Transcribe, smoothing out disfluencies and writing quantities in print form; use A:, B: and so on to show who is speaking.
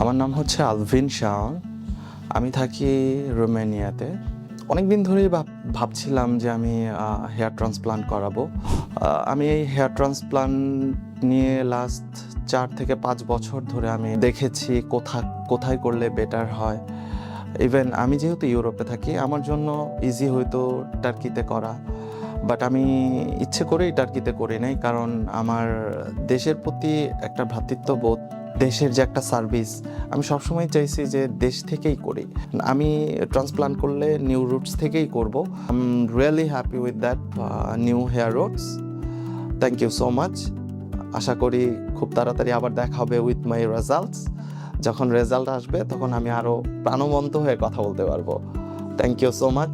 A: আমার নাম হচ্ছে আলভিন শাওন। আমি থাকি রোমানিয়াতে। অনেক দিন ধরেই ভাবছিলাম যে আমি হেয়ার ট্রান্সপ্লান্ট করাবো। আমি এই হেয়ার ট্রান্সপ্লান্ট নিয়ে লাস্ট 4 থেকে 5 বছর ধরে আমি দেখেছি কোথায় করলে বেটার হয়। ইভেন আমি যেহেতু ইউরোপে থাকি, আমার জন্য ইজি হয়তো টার্কিতে করা, বাট আমি ইচ্ছে করেই টার্কিতে করি নাই, কারণ আমার দেশের প্রতি একটা ভ্রাতৃত্ববোধ, দেশের যে একটা সার্ভিস, আমি সবসময় চাইছি যে দেশ থেকেই করি। আমি ট্রান্সপ্লান্ট করলে নিউ রুটস থেকেই করব। I am really happy with that new hair roots. Thank you so much. আশা করি খুব তাড়াতাড়ি আবার দেখা হবে উইথ মাই রেজাল্টস। যখন রেজাল্ট আসবে তখন আমি আরও প্রাণবন্ত হয়ে কথা বলতে পারবো। Thank you so much.